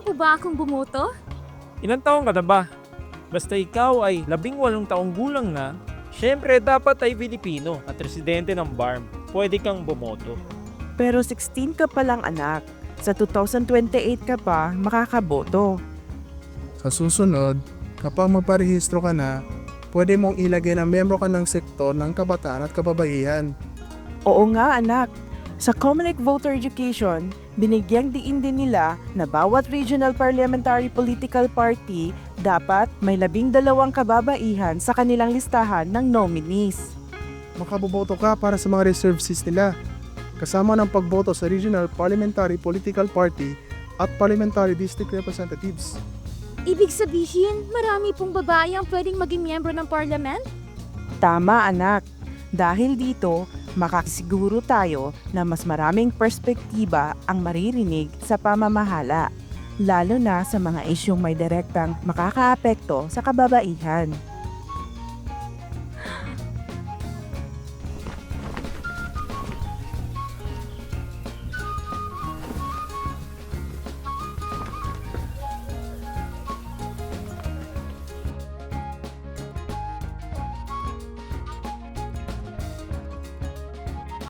po ba akong bumoto? Ilang taong ka na ba? Basta ikaw ay 18 taong gulang na, syempre dapat ay Filipino at residente ng BARM. Pwede kang bumoto. Pero 16 ka pa lang anak. Sa 2028 ka pa makakaboto. Sa susunod, kapag magparehistro ka na, pwede mong ilagay na miyembro ka ng sektor ng kabataan at kababaihan. Oo nga anak. Sa Comelec Voter Education, binigyang diin din nila na bawat regional parliamentary political party dapat may 12 kababaihan sa kanilang listahan ng nominees. Makaboboto ka para sa mga reserve seats nila, kasama ng pagboto sa regional parliamentary political party at parliamentary district representatives. Ibig sabihin, marami pong babae ang pwedeng maging miyembro ng parliament? Tama anak. Dahil dito, makasiguro tayo na mas maraming perspektiba ang maririnig sa pamamahala, lalo na sa mga isyong may direktang makakaapekto sa kababaihan.